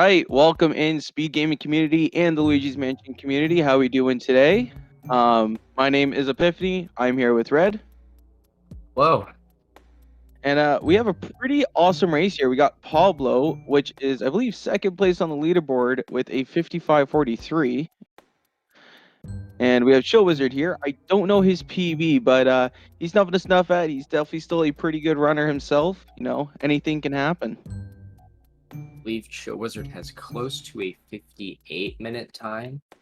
right, welcome in Speed Gaming community and the Luigi's Mansion community. How we doing today? My name is Epiphany. I'm here with Red, Whoa. and we have a pretty awesome race here. We got Pablo, which is I believe second place on the leaderboard with a 55.43, and we have ChillWizard here. I don't know his PB, but he's nothing to snuff at. He's definitely still a pretty good runner himself. You know, anything can happen. I believe ChillWizard has close to a 58-minute time, if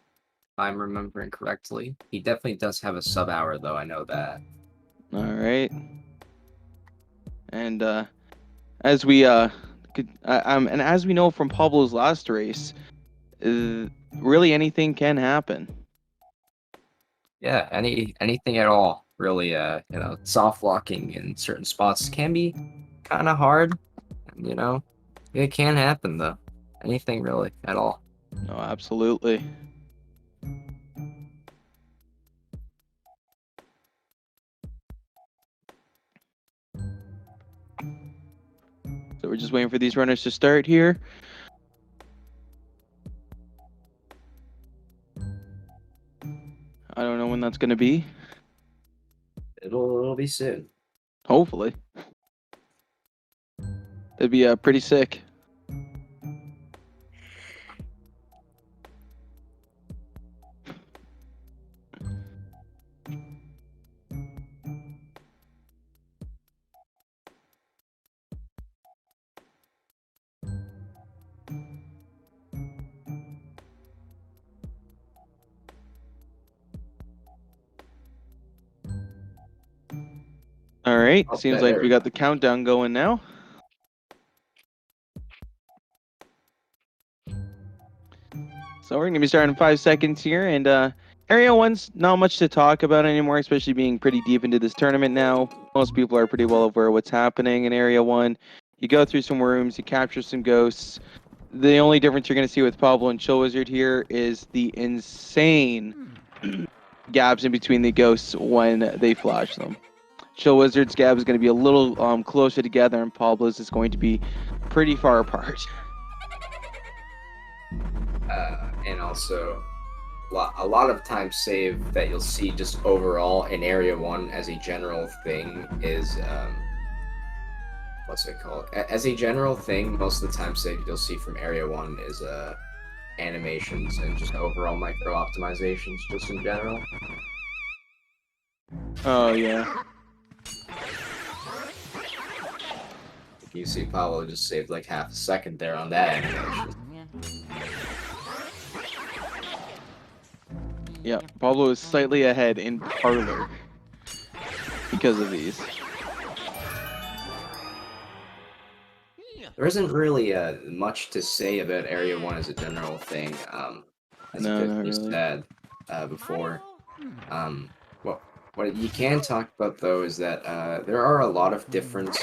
I'm remembering correctly. He definitely does have a sub-hour, though, I know that. All right, and as we and as we know from Pablo's last race, really anything can happen. Yeah, anything at all, really. Soft locking in certain spots can be kind of hard, you know. It can happen, though. Anything really at all. No, absolutely. So we're just waiting for these runners to start here. I don't know when that's going to be. It'll be soon. Hopefully. It'd be pretty sick. All right. Seems like we got the countdown going now. So we're going to be starting in 5 seconds here. And Area 1's not much to talk about anymore, especially being pretty deep into this tournament now. Most people are pretty well aware of what's happening in Area 1. You go through some rooms, you capture some ghosts. The only difference you're going to see with Pablo and ChillWizard here is the insane gaps in between the ghosts when they flash them. ChillWizard's gap is going to be a little closer together, and Pablo's is going to be pretty far apart. And also, a lot of time save that you'll see just overall in Area 1 as a general thing is, what's it called? As a general thing, most of the time save you'll see from Area 1 is animations and just overall micro optimizations just in general. Oh, yeah. You see Pablo just saved like half a second there on that animation. Yeah, Pablo is slightly ahead in Parlor because of these. There isn't really much to say about Area 1 as a general thing, as Epiphany said before. What you can talk about, though, is that there are a lot of different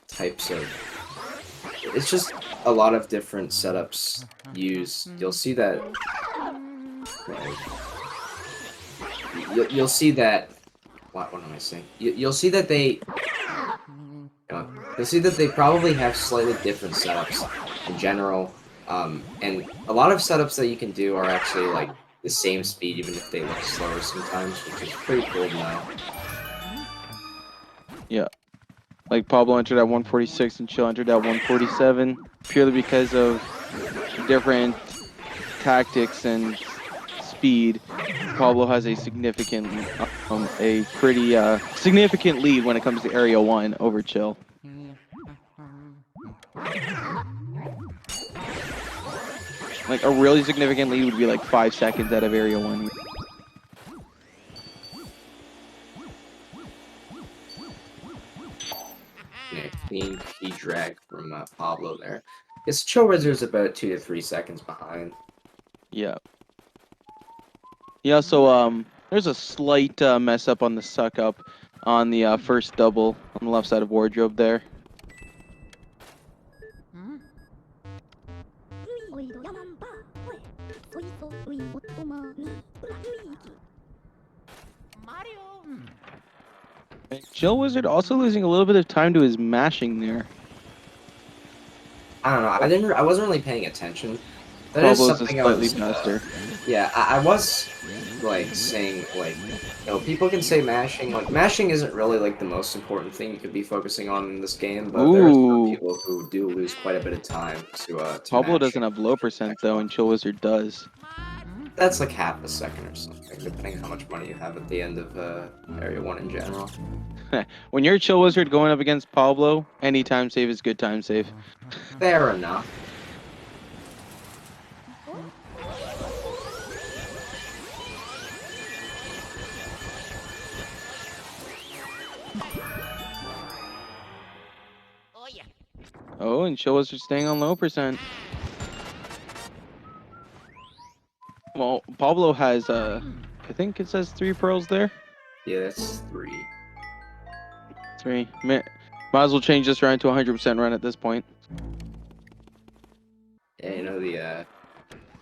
types of... It's just a lot of different setups used. You'll see that... You'll see that... What am I saying? You'll see that they... You'll see that they probably have slightly different setups in general, and a lot of setups that you can do are actually like the same speed, even if they look slower sometimes, which is pretty cool to know. Yeah, like Pablo entered at 146 and Chill entered at 147, purely because of different tactics and speed. Pablo has a pretty significant lead when it comes to Area 1 over Chill. Like a really significant lead would be like 5 seconds out of Area 1. Yeah, clean key drag from Pablo there. His ChillWizard's about 2 to 3 seconds behind. Yeah. Yeah, so there's a slight mess up on the suck up on the first double on the left side of wardrobe there. ChillWizard also losing a little bit of time to his mashing there. I don't know. I wasn't really paying attention. That is Pablo's is something I slightly was. faster. Yeah, I was like saying like, people can say mashing. Like mashing isn't really like the most important thing you could be focusing on in this game, but there are some Ooh, people who do lose quite a bit of time to Pablo doesn't mashing. have low percent though, and ChillWizard does. That's like half a second or something, depending on how much money you have at the end of Area 1 in general. When you're a ChillWizard going up against Pablo, any time save is good time save. Fair enough. Oh, and ChillWizard staying on low percent. Well, Pablo has I think it says 3 pearls there. Yeah, that's 3. 3. Might as well change this round to 100% run at this point. Yeah, the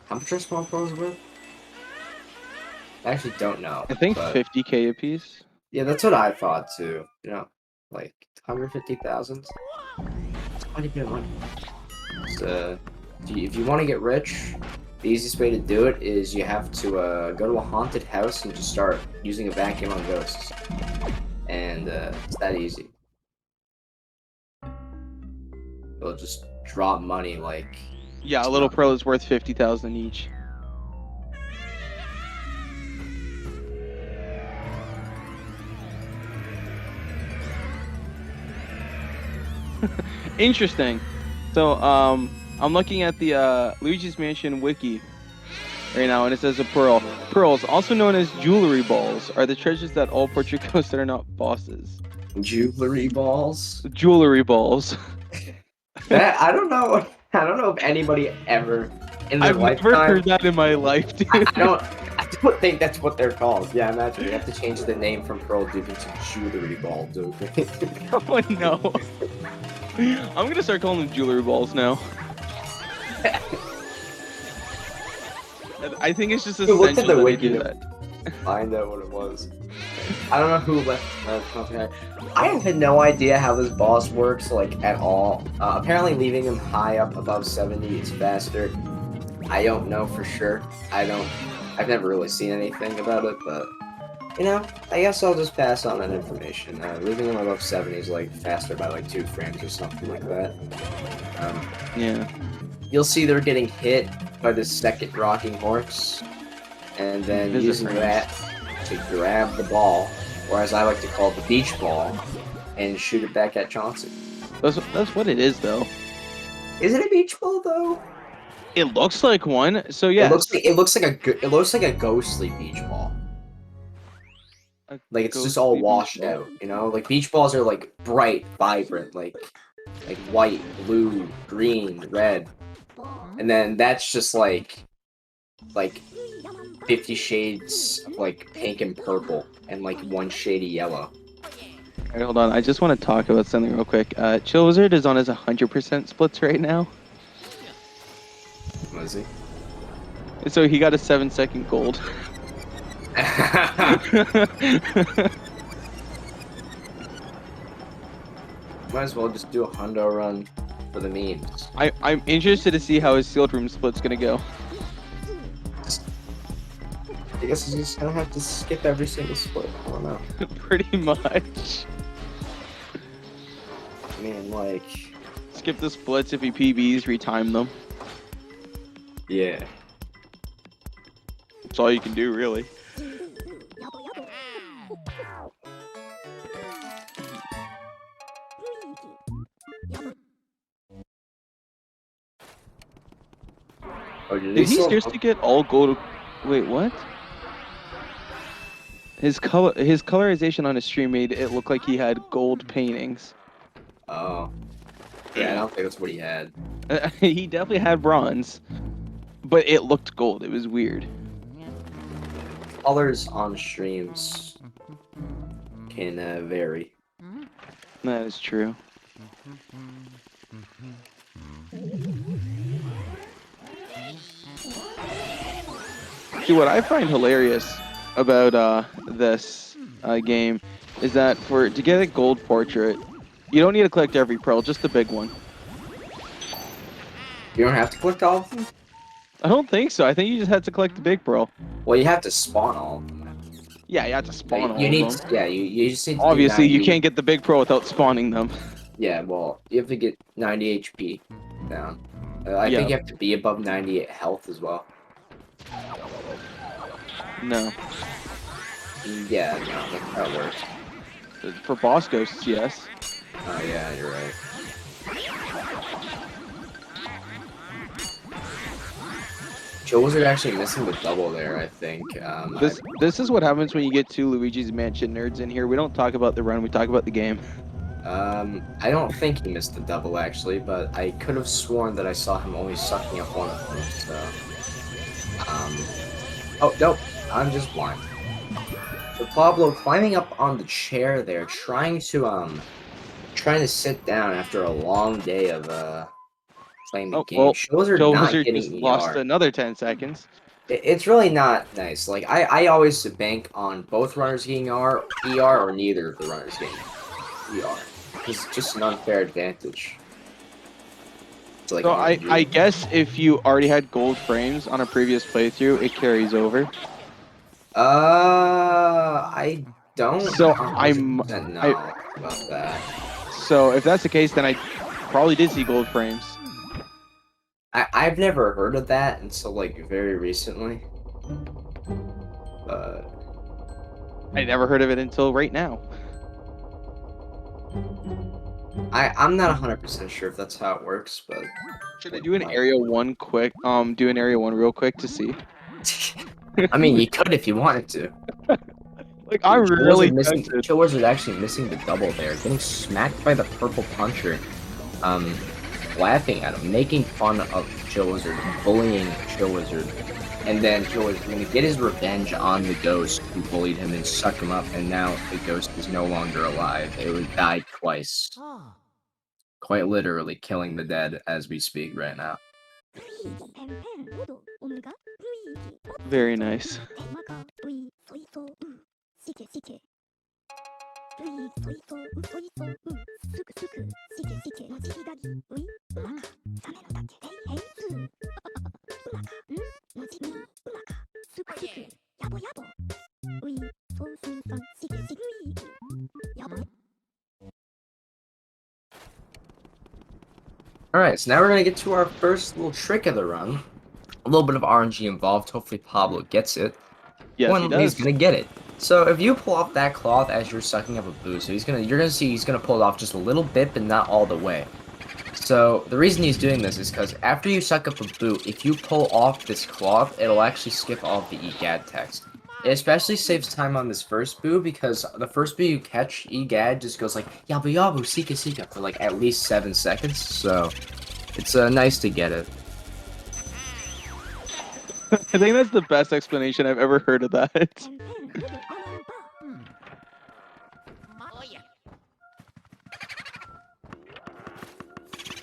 how much are small pros worth? I actually don't know. I think but 50k apiece. yeah, that's what I thought too. Like 150,000. It's quite a bit of money. So, if you want to get rich, the easiest way to do it is you have to go to a haunted house and just start using a vacuum on ghosts. And it's that easy. It'll just drop money like. Yeah, a little pearl is worth 50,000 each. Interesting. So, I'm looking at the Luigi's Mansion wiki right now, and it says a pearl. Pearls, also known as jewelry balls, are the treasures that all portrait ghosts that are not bosses. Jewelry balls. Jewelry balls. That I don't know. I don't know if anybody ever in their I've lifetime. never heard that in my life, dude. I don't think that's what they're called. Yeah, imagine you have to change the name from Pearl Duke into Jewelry Ball Duke. Oh no. I'm gonna start calling them jewelry balls now. I think it's just Look at essential the that I wiki do to that. find out what it was. I don't know who left. I have no idea how this boss works, like, at all. Apparently leaving him high up above 70 is faster. I don't know for sure. I've never really seen anything about it, but, I guess I'll just pass on that information. Leaving him above 70 is, like, faster by, like, 2 frames or something like that. Yeah. You'll see they're getting hit by the second rocking horse, and then using that to grab the ball, or as I like to call it, the beach ball, and shoot it back at Chauncey. That's what it is, though. Is it a beach ball though? It looks like one, so yeah. It looks like a ghostly beach ball. Like it's just all washed out, Like beach balls are like bright, vibrant, like white, blue, green, red, and then that's just like 50 shades of like pink and purple, and like 1 shade of yellow. Alright, hold on. I just want to talk about something real quick. ChillWizard is on his 100% splits right now. What is he? So he got a 7-second gold. Might as well just do a hundo run for the memes. I'm interested to see how his sealed room split's gonna go. I guess he's just gonna have to skip every single split. I don't know. Pretty much. I mean, like... Skip the splits if he PBs, retime them. Yeah. That's all you can do, really. Oh, Did he seriously get all gold? Wait, what? His colorization on his stream made it look like he had gold paintings. Oh. Yeah, I don't think that's what he had. He definitely had bronze, but it looked gold. It was weird. Colors on streams can vary. That is true. See, what I find hilarious about this game is that to get a gold portrait, you don't need to collect every pearl, just the big one. You don't have to collect all of them? I don't think so. I think you just had to collect the big bro. Well, you have to spawn all of them. Yeah, you have to spawn all You need, of them. yeah, you just need to do Obviously, 90. you can't get the big pro without spawning them. Yeah, well, you have to get 90 HP down. I think Yeah. you have to be above 98 health as well. No. Yeah, no, that works. For boss ghosts, yes. Oh, yeah, you're right. ChillWizard actually missing the double there, I think. This is what happens when you get two Luigi's Mansion nerds in here. We don't talk about the run, we talk about the game. I don't think he missed the double, actually, but I could have sworn that I saw him only sucking up one of them, so... Oh, nope, I'm just blind. So Pablo climbing up on the chair there, trying to sit down after a long day of, playing the Oh, game. well, ChillWizard not ChillWizard just getting lost ER. another 10 seconds. It's really not nice. Like, I always bank on both runners getting ER or neither of the runners getting ER. It's just an unfair advantage. It's like So an I injury. guess if you already had gold frames on a previous playthrough, it carries over. I don't So 100% know about that. so if that's the case, then I probably did see gold frames. I've never heard of that until, like, very recently. I never heard of it until right now. I'm not 100% sure if that's how it works, but... Should I do an area 1 quick? Do an area 1 real quick to see. I mean, you could if you wanted to. Like, I'm really tempted. ChillWizard actually missing the double there, getting smacked by the purple puncher. Laughing at him, making fun of ChillWizard, bullying ChillWizard. And then ChillWizard going to get his revenge on the ghost who bullied him and suck him up, and now the ghost is no longer alive. It was died twice. Quite literally killing the dead as we speak right now. Very nice. Alright, so now we're going to get to our first little trick of the run. A little bit of RNG involved. Hopefully Pablo gets it. Yes, he does. He's going to get it. So if you pull off that cloth as you're sucking up a boo, so you're gonna see he's gonna pull it off just a little bit, but not all the way. So the reason he's doing this is because after you suck up a boo, if you pull off this cloth, it'll actually skip all of the EGAD text. It especially saves time on this first boo because the first boo you catch, EGAD just goes like yabu yabu sika sika for like at least 7 seconds. So it's nice to get it. I think that's the best explanation I've ever heard of that.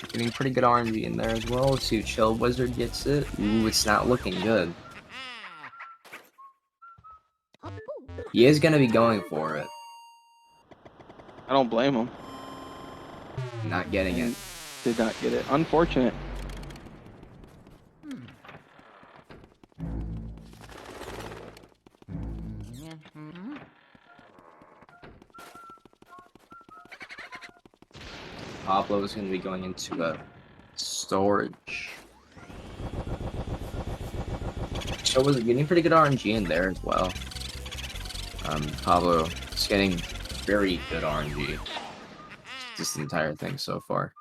Getting pretty good RNG in there as well. Let's see if ChillWizard gets it. Ooh, it's not looking good. He is gonna be going for it. I don't blame him. Not getting it. Did not get it. Unfortunate. Pablo is going to be going into a storage. So was getting pretty good RNG in there as well. Pablo is getting very good RNG. Just the entire thing so far.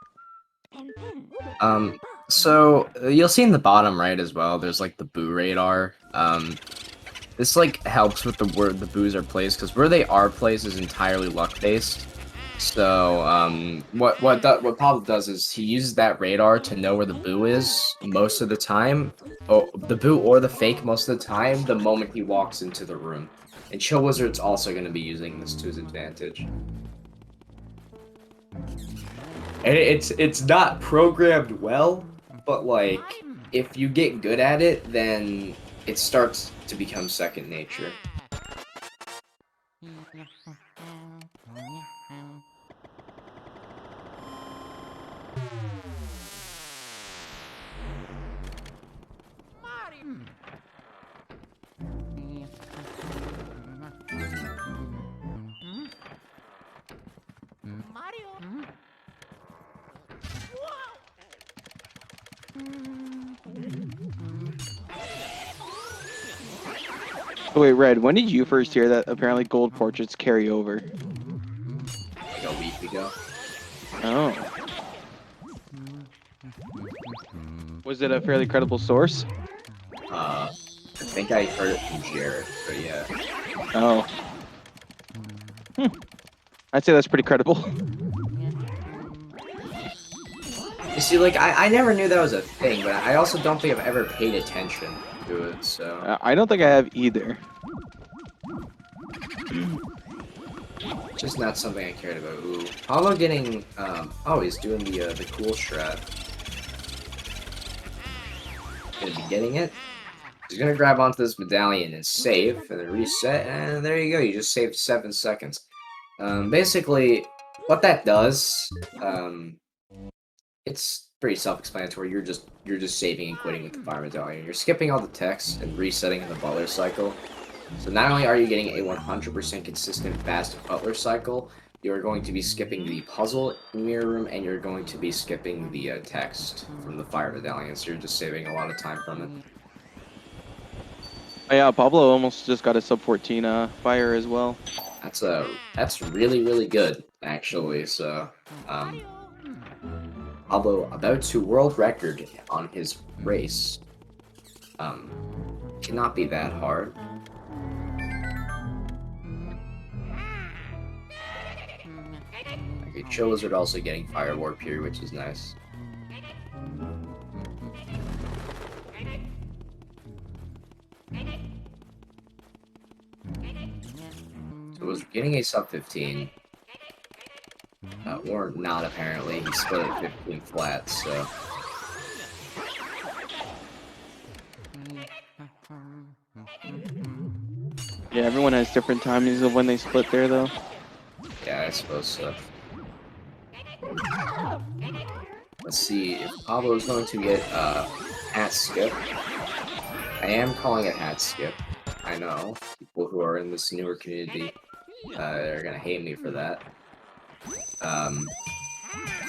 So you'll see in the bottom right as well. There's like the boo radar. This like helps with where the boos are placed because where they are placed is entirely luck based. So, what Pablo does is he uses that radar to know where the boo is most of the time. Oh, the boo or the fake most of the time, the moment he walks into the room. And ChillWizard's also going to be using this to his advantage. And it's not programmed well, but like, if you get good at it, then it starts to become second nature. Oh, wait, Red, when did you first hear that apparently gold portraits carry over? Like a week ago. Oh. Was it a fairly credible source? I think I heard it from Jared, but yeah. Oh. I'd say that's pretty credible. You see, like, I never knew that was a thing, but I also don't think I've ever paid attention to it, so... I don't think I have either. Just not something I cared about. Ooh. Pablo getting, oh, he's doing the cool strat. Gonna be getting it. He's gonna grab onto this medallion and save, and then reset, and there you go, you just saved 7 seconds. Basically, what that does, it's pretty self-explanatory. You're just saving and quitting with the fire medallion. You're skipping all the text and resetting in the butler cycle. So not only are you getting a 100% consistent fast butler cycle, you're going to be skipping the puzzle mirror room, and you're going to be skipping the text from the fire medallion. So you're just saving a lot of time from it. Oh, yeah, Pablo almost just got a sub 14 fire as well. That's really good actually. So Pablo about to world record on his race. Cannot be that hard. Okay, ChillWizard also getting fire warp here, which is nice. So was getting a sub 15. Or not apparently. He split at 15 flat, so. Yeah, everyone has different timings of when they split there, though. Yeah, I suppose so. Let's see if Pablo is going to get hat skip. I am calling it hat skip. I know people who are in this newer community are gonna hate me for that.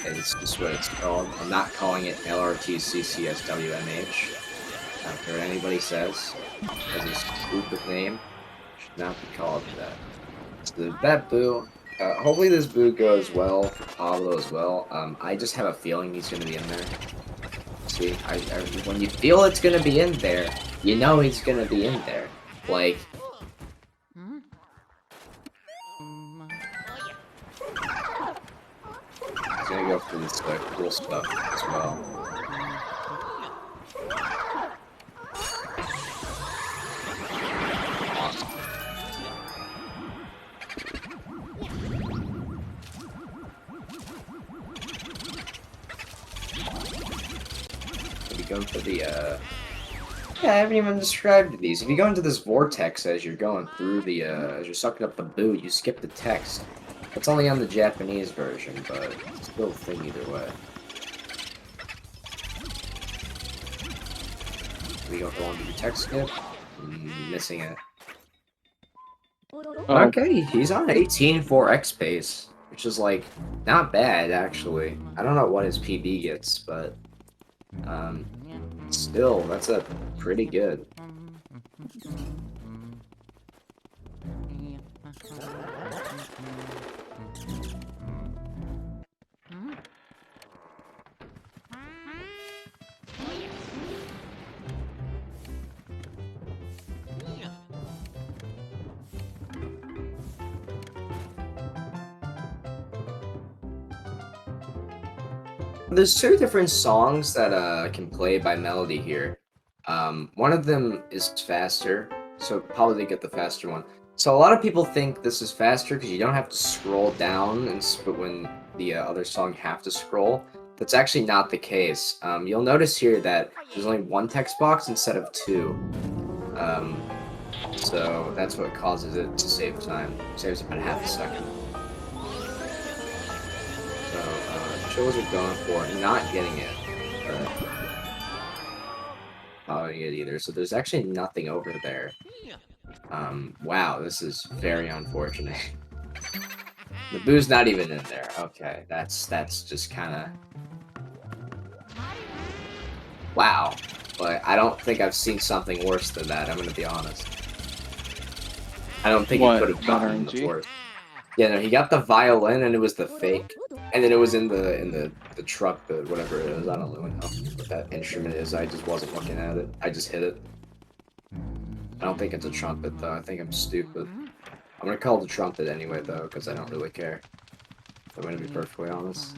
It's just what it's called. I'm not calling it LRTCCSWMH. I don't care what anybody says. It's a stupid name. Should not be called that. So that boo. Hopefully this boo goes well for Pablo as well. I just have a feeling he's gonna be in there. See, when you feel it's gonna be in there, you know he's gonna be in there. Like. He's gonna go for this cool stuff as well. Awesome. Maybe go for the yeah, I haven't even described these. If you go into this vortex as you're going through the as you're sucking up the boo, you skip the text. It's only on the Japanese version, but it's still a thing either way. We go along to the text skip. Missing it. Oh. Okay, he's on 18 4x pace, which is like not bad actually. I don't know what his PB gets, but still that's a pretty good. There's 2 different songs that can play by melody here. One of them is faster, so probably get the faster one. So a lot of people think this is faster because you don't have to scroll down, and when the other song have to scroll. That's actually not the case. You'll notice here that there's only 1 text box instead of 2. So that's what causes it to save time. Saves about half a second. So ChillWizard going for it, not getting it, but not getting it either. So there's actually nothing over there. Wow, this is very unfortunate. The boo's not even in there. Okay, that's just kind of wow. But I don't think I've seen something worse than that. I'm gonna be honest. I don't think he What? could have Not gotten the RNG? fourth. Yeah, no, he got the violin and it was the fake, and then it was in the truck, the whatever it is. I don't really know what that instrument is. I just wasn't looking at it. I just hit it. I don't think it's a trumpet though. I think I'm stupid. I'm gonna call it a trumpet anyway though, because I don't really care. If I'm gonna be perfectly honest.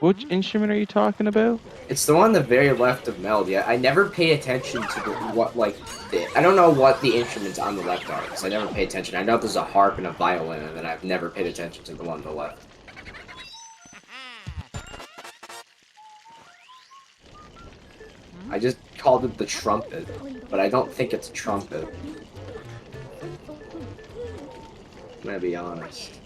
Which instrument are you talking about? It's the one on the very left of Melody. I never pay attention to I don't know what the instruments on the left are, because I never pay attention. I know there's a harp and a violin, and then I've never paid attention to the one on the left. I just called it the trumpet, but I don't think it's a trumpet. I'm gonna be honest.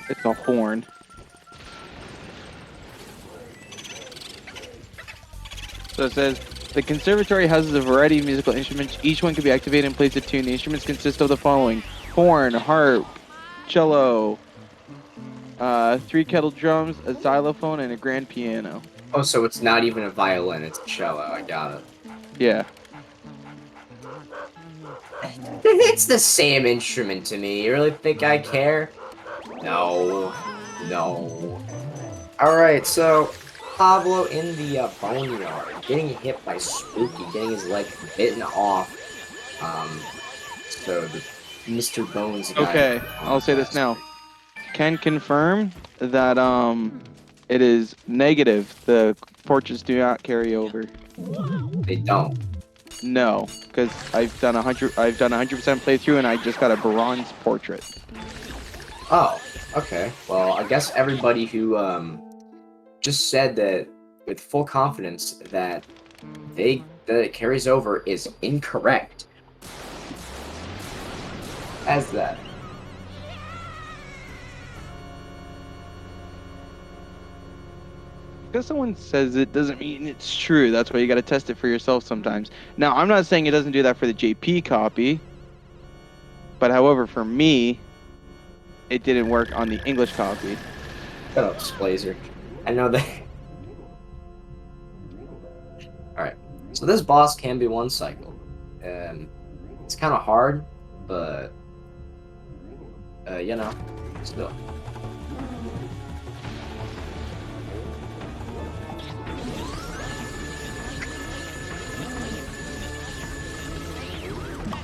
It's a horn. So it says, the conservatory houses a variety of musical instruments. Each one can be activated and plays a tune. The instruments consist of the following: horn, harp, cello, 3 kettle drums, a xylophone, and a grand piano. Oh, so it's not even a violin, it's a cello. I got it. Yeah. It's the same instrument to me. You really think I care? No. No. Alright, so Pablo in the boneyard, getting hit by Spooky, getting his leg bitten off. So the Mr. Bones guy. Okay, I'll say this now. Can confirm that it is negative. The portraits do not carry over. They don't. No, because I've done 100% playthrough and I just got a bronze portrait. Oh, okay. Well, I guess everybody who just said that with full confidence that it carries over is incorrect. As that. Because someone says it doesn't mean it's true. That's why you got to test it for yourself sometimes. Now, I'm not saying it doesn't do that for the JP copy, but however, for me, it didn't work on the English copy. Shut up, Splazer. I know that. Alright, so this boss can be one cycle. It's kind of hard, but, you know, still.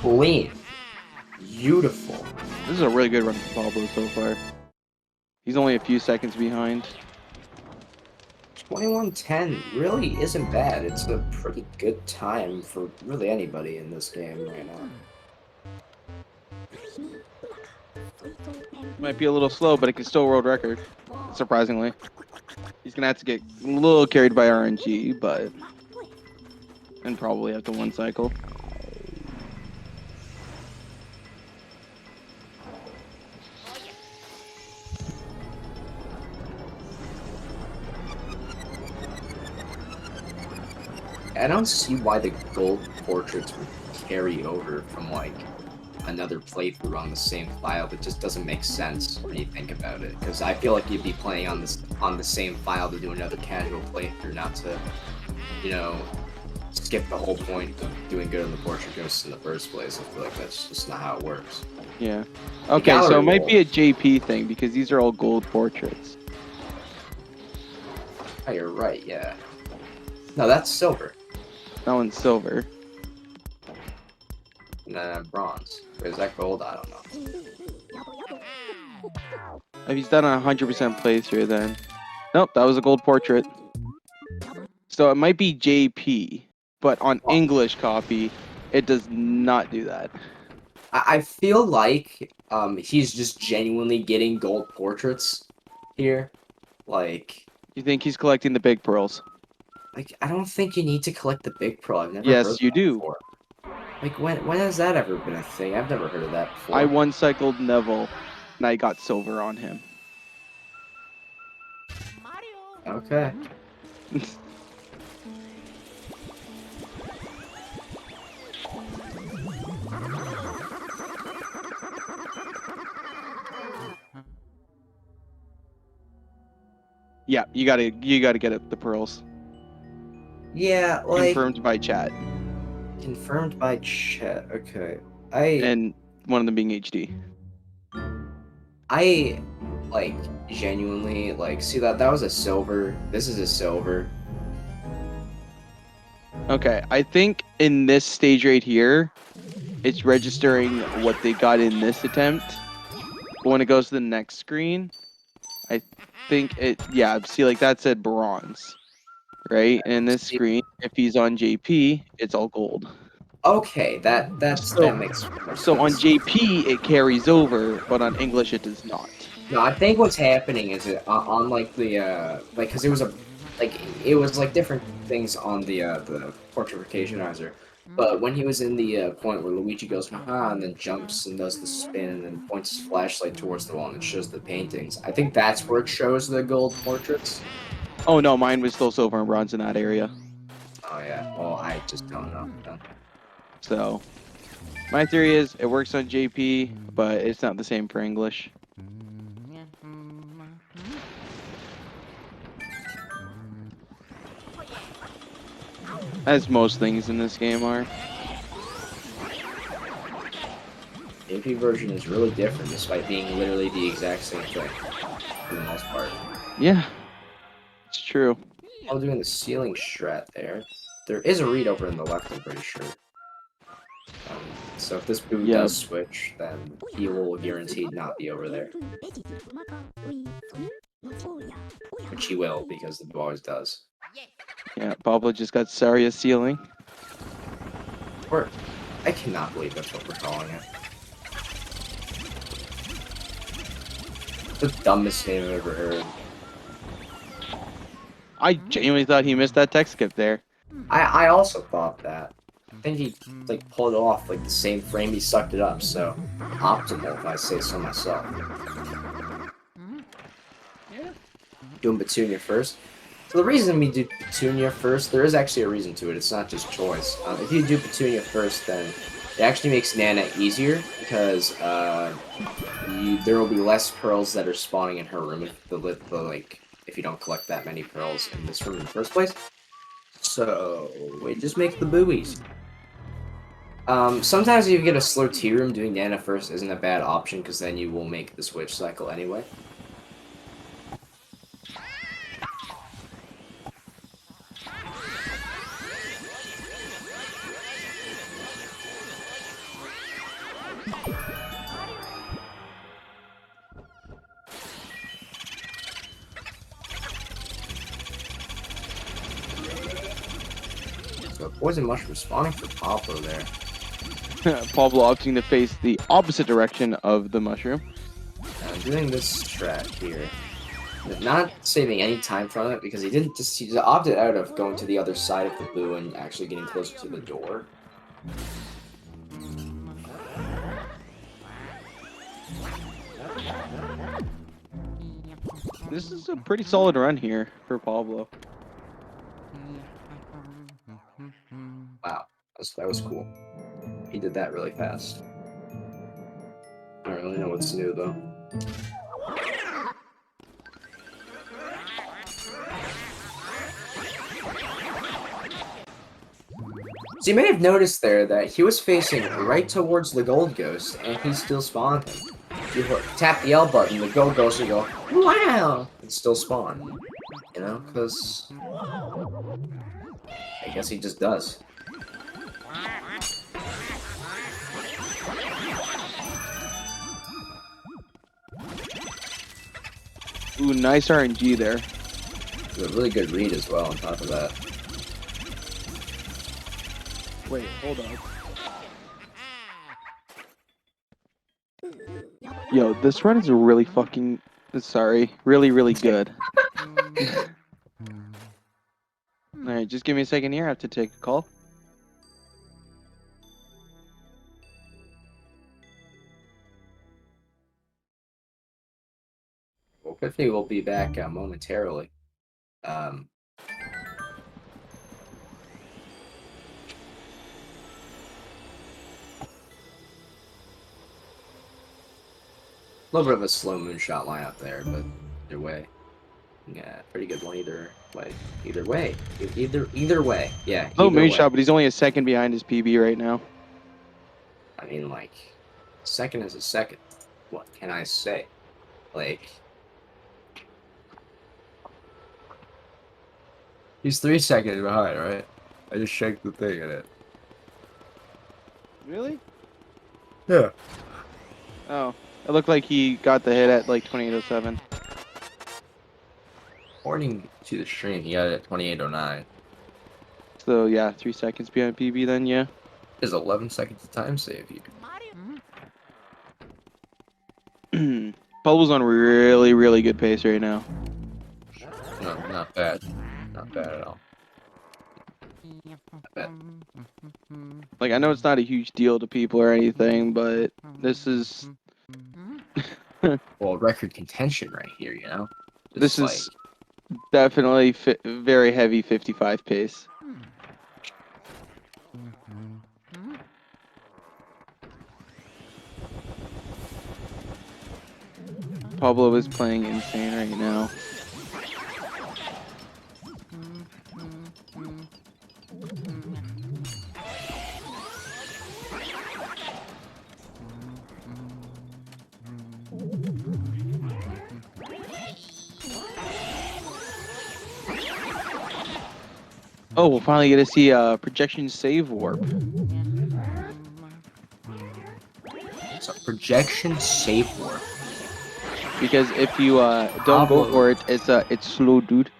Clean. Beautiful. This is a really good run for Pablo so far. He's only a few seconds behind. 21:10 really isn't bad. It's a pretty good time for really anybody in this game right now. Might be a little slow, but it can still world record, surprisingly. He's going to have to get a little carried by RNG, but... and probably have to one cycle. I don't see why the gold portraits would carry over from, like, another playthrough on the same file. That just doesn't make sense when you think about it. Because I feel like you'd be playing on the same file to do another casual playthrough, not to, you know, skip the whole point of doing good on the portrait ghosts in the first place. I feel like that's just not how it works. Yeah. Okay, so it might be a JP thing, because these are all gold portraits. Oh, you're right, yeah. No, that's silver. That one's silver. Nah, bronze. Or is that gold? I don't know. If he's done a 100% playthrough, then... nope, that was a gold portrait. So it might be JP, but on English copy, it does not do that. I feel like he's just genuinely getting gold portraits here. Like... You think he's collecting the big pearls? Like, I don't think you need to collect the big pearl. I've never Yes, heard you that do. before. Like, when has that ever been a thing? I've never heard of that before. I one-cycled Neville, and I got silver on him. Okay. Yeah, you gotta get it, the pearls. Yeah, like Confirmed by chat. confirmed by chat. Okay. I And one of them being HD. like genuinely like see that was a silver. This is a silver. Okay, I think in this stage right here, it's registering what they got in this attempt. But when it goes to the next screen, I think see, like that said bronze, right? And in this See, screen, if he's on JP, it's all gold. okay, that So, makes more so on sense. JP, it carries over, but on English, it does not. No, I think what's happening is on like the like because it was like different things on the portrificationizer, but when he was in the point where Luigi goes haha and then jumps and does the spin and then points his flashlight towards the wall and it shows the paintings, I think that's where it shows the gold portraits. Oh no, mine was still silver and bronze in that area. Oh yeah, well I just don't know. So my theory is it works on JP, but it's not the same for English. As most things in this game are. The AP version is really different despite being literally the exact same thing for the most part. Yeah, it's true. While doing the ceiling strat there. There is a read over in the left, I'm pretty sure. So if this boo Yeah, does switch, then he will guaranteed not be over there. Which he will, because the boo always does. yeah. Pablo just got Saria ceiling. Or, I cannot believe that's what we're calling it. The dumbest name I've ever heard. I genuinely thought he missed that tech skip there. I also thought that. I think he like pulled it off like the same frame he sucked it up, so optimal if I say so myself. Doing Petunia first. So the reason we do Petunia first, there is actually a reason to it. It's not just choice. If you do Petunia first, then it actually makes Nana easier because there will be less pearls that are spawning in her room if you don't collect that many pearls in this room in the first place. So it just makes the buoys. Sometimes if you get a slow tea room, doing Nana first isn't a bad option because then you will make the switch cycle anyway. So poison mushroom spawning for Pablo there. Pablo opting to face the opposite direction of the mushroom. I'm doing this strat here. Not saving any time from it because he just opted out of going to the other side of the blue and actually getting closer to the door. This is a pretty solid run here for Pablo. Wow, that was cool. He did that really fast. I don't really know what's new though. So you may have noticed there that he was facing right towards the gold ghost and he still spawned him. If you tap the L button, the gold ghost will go, wow, and still spawn. You know, because I guess he just does. Ooh, nice RNG there. It's a really good read as well on top of that. Wait, hold on. Yo, this run is really fucking... Sorry. Really, really good. Alright, just give me a second here. I have to take a call. Well, Epiphany will be back momentarily. A little bit of a slow moonshot lineup there, but either way. Yeah, pretty good one either way. Either way. Either way. Yeah, Low either way. moonshot, but he's only a second behind his PB right now. I mean, like, second is a second. What can I say? Like, he's 3 seconds behind, right? I just checked the thing in it. Really? Yeah. Oh, it looked like he got the hit at like 28:07. According to the stream, he got it at 28:09. So yeah, 3 seconds behind PB then, yeah. There's 11 seconds of time save here. Pablo's on really, really good pace right now. No, not bad. Not bad at all. Not bad. Like, I know it's not a huge deal to people or anything, but this is... Well, record contention right here, you know? This is definitely very heavy 55 pace. Pablo is playing insane right now. Oh, we'll finally get to see a projection save warp. So projection save warp. Because if you don't go for it, it's slow, dude.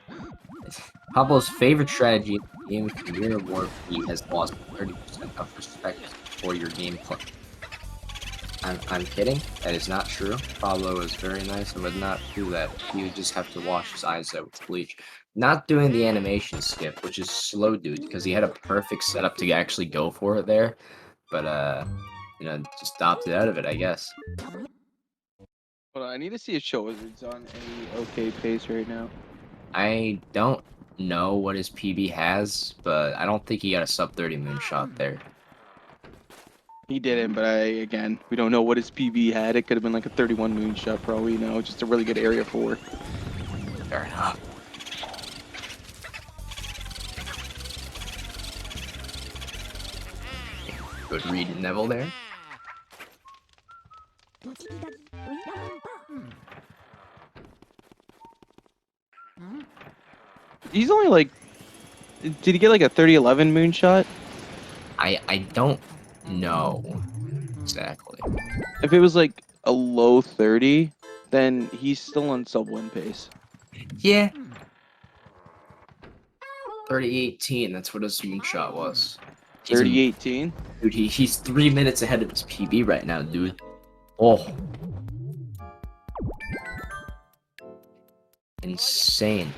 Pablo's favorite strategy in the game with Mirror Warp, he has lost 30% of respect for your gameplay. I'm kidding. That is not true. Pablo is very nice and would not do that. He would just have to wash his eyes out with bleach. Not doing the animation skip, which is slow, dude, because he had a perfect setup to actually go for it there. But, you know, just opted out of it, I guess. Well, I need to see if ChillWizard's on any okay pace right now. I don't know what his PB has, but I don't think he got a sub 30 moonshot there. He didn't, but again, we don't know what his PB had. It could have been like a 31 moonshot, probably, you know, just a really good area 4. Fair enough. Good read, Neville there. He's only like, did he get like a 30-11 moonshot? I don't know exactly. If it was like a low 30, then he's still on sub 1 pace. Yeah. 30-18, that's what his moonshot was. 30-18? Dude, he's 3 minutes ahead of his PB right now, dude. Oh. Insane.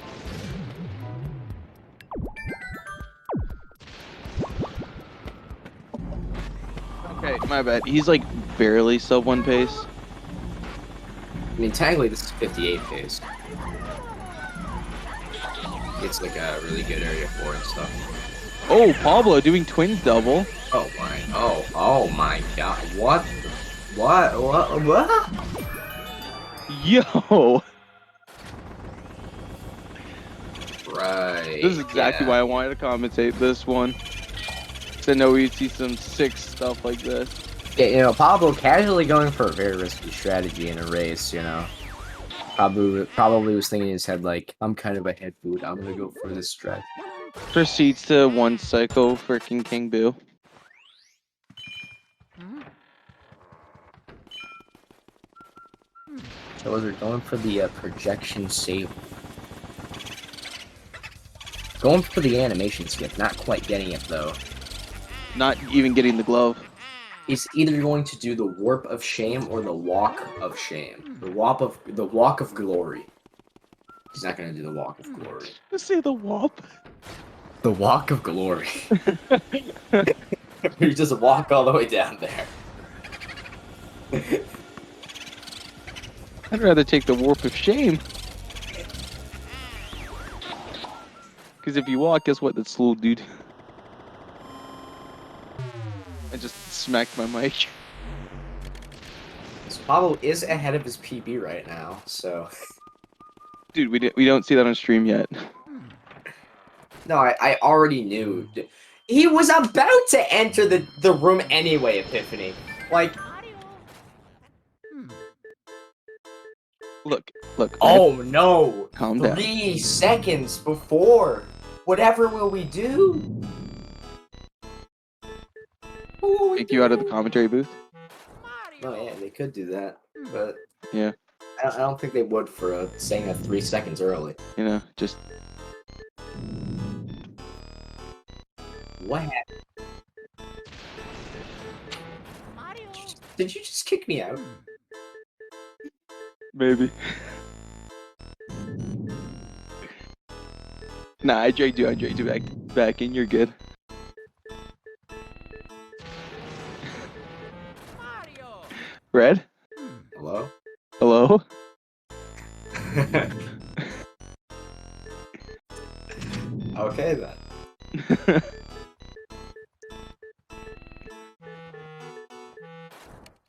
Okay, my bad. He's like barely sub 1 pace. I mean, technically this is 58 pace. It's like a really good area 4 and stuff. Oh, Pablo doing twins double. Oh my god. What? Yo! Right. This is exactly why I wanted to commentate this one. Because I know we'd see some sick stuff like this. Yeah, you know, Pablo casually going for a very risky strategy in a race, you know. Probably was thinking in his head, like, I'm kind of a head food, I'm gonna go for this strat. Proceeds to 1 cycle for King Boo. So we're going for the projection save. Going for the animation skip, not quite getting it though. Not even getting the glove. He's either going to do the warp of shame or the walk of shame. The walk of glory. He's not gonna do the walk of glory. Let's say the wop. The walk of glory. You just walk all the way down there. I'd rather take the warp of shame. Because if you walk, guess what? That's slow, dude. I just smacked my mic. So Pablo is ahead of his PB right now, so Dude, we don't see that on stream yet. No, I already knew. He was about to enter the room anyway, Epiphany. Like, Look, Red, oh no! calm down. 3 seconds before. Whatever will we do? What will we Kick you out of the do? commentary booth. Oh yeah, they could do that, but Yeah, I don't think they would for saying that 3 seconds early. you know, just What happened? Did you just kick me out? maybe. Nah, I dragged you back in. You're good. Red, Hello? hello. Okay then.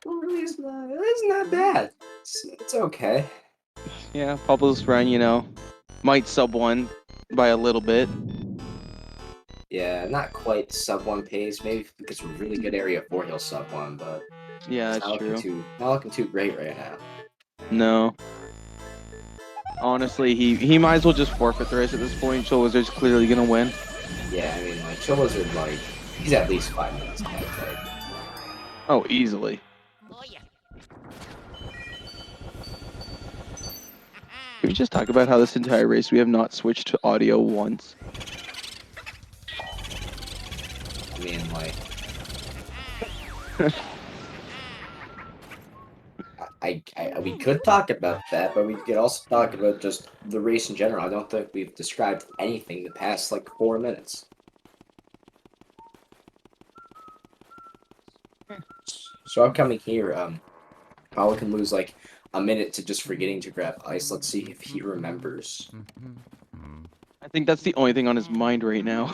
Well, really, it's not bad. It's okay. Yeah, Pablo's run, you know, might sub 1 by a little bit. Yeah, not quite sub 1 pace. Maybe if it's a really good area 4, he'll sub 1, but Yeah, it's that's true. not looking too great right now. No. Honestly, he might as well just forfeit the race at this point. ChillWizard's clearly gonna win. Yeah, I mean, like, ChillWizard, like, he's at least 5 minutes ahead, right? Oh, easily. Can we just talk about how this entire race we have not switched to audio once? I mean, like... we could talk about that, but we could also talk about just the race in general. I don't think we've described anything the past, like, 4 minutes. So upcoming here, Pablo can lose, like, a minute to just forgetting to grab ice. Let's see if he remembers. I think that's the only thing on his mind right now.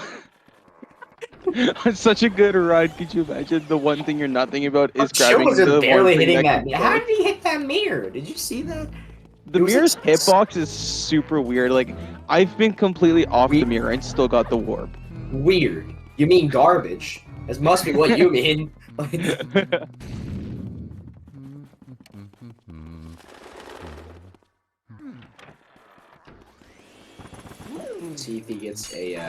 On such a good ride, could you imagine the one thing you're not thinking about is grabbing ChillWizard the one barely thing hitting that that. can How did he hit that mirror? Did you see that? The It was mirror's like hitbox is super weird. Like, I've been completely off the mirror and still got the warp. Weird. You mean garbage? This must be what you mean. See if he gets a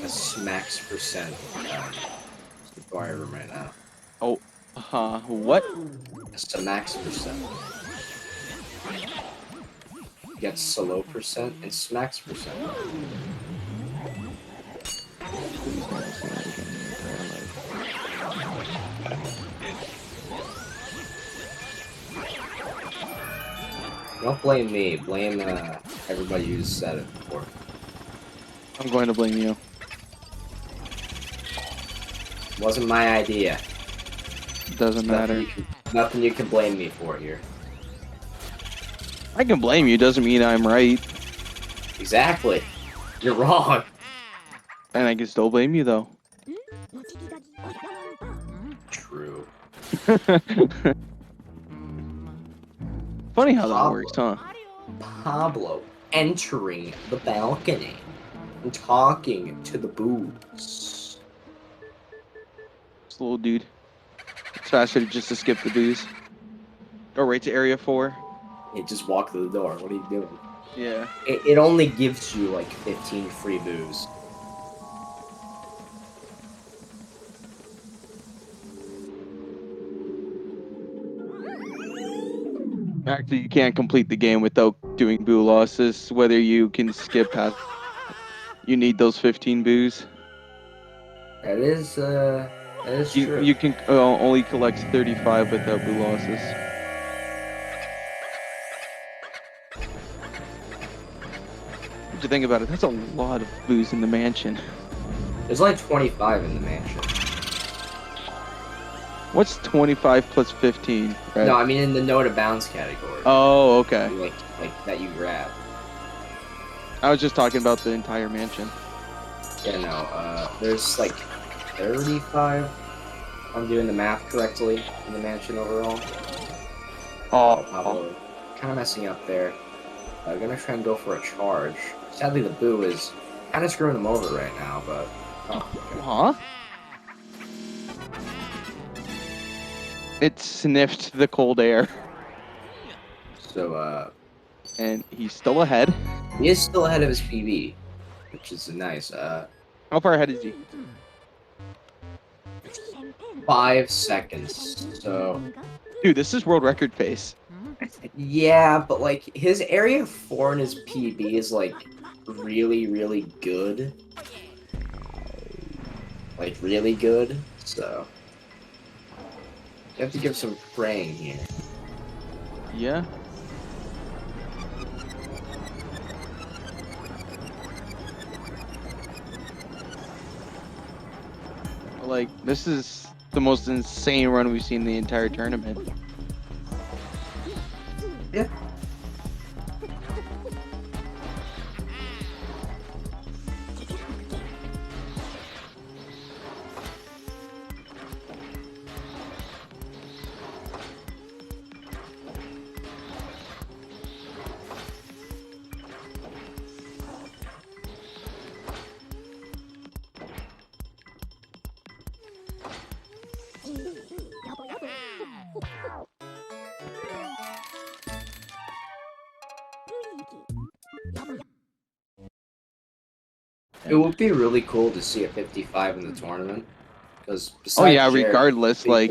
smacks percent fire room right now. Oh, what? It's a max percent. Gets solo percent and smacks percent. Don't blame me. Blame everybody who's said it before. I'm going to blame you. Wasn't my idea. Doesn't matter. Nothing you can blame me for here. I can blame you, doesn't mean I'm right. Exactly. You're wrong. And I can still blame you, though. True. Funny how that works, huh? Pablo entering the balcony and talking to the booze. This little dude. It's faster just to skip the booze. Go right to area 4. It just walked through the door. What are you doing? Yeah. It only gives you like 15 free booze. Actually, you can't complete the game without doing boo losses. Whether you can skip past, you need those 15 boos. That is true. You can only collect 35 without boo losses. What do you think about it? That's a lot of boos in the mansion. There's only 25 in the mansion. What's 25 plus 15? Right? No, I mean in the no to bounce category. Oh, okay. Like that you grab. I was just talking about the entire mansion. Yeah, no. There's like 35. If I'm doing the math correctly in the mansion overall. Oh, Pablo, kind of messing up there. Gonna try and go for a charge. Sadly, the boo is kind of screwing him over right now, but... Huh? It sniffed the cold air. So, And he's still ahead. he is still ahead of his PB, which is nice. How far ahead is he? 5 seconds, so... Dude, this is world record pace. Yeah, but, like, his area 4 and his PB is, like, really, really good. Like, really good, so... You have to give some praying here. Yeah. Like, this is the most insane run we've seen the entire tournament. Yeah. It would be really cool to see a 55 in the tournament, because Oh yeah, Jared, regardless, like,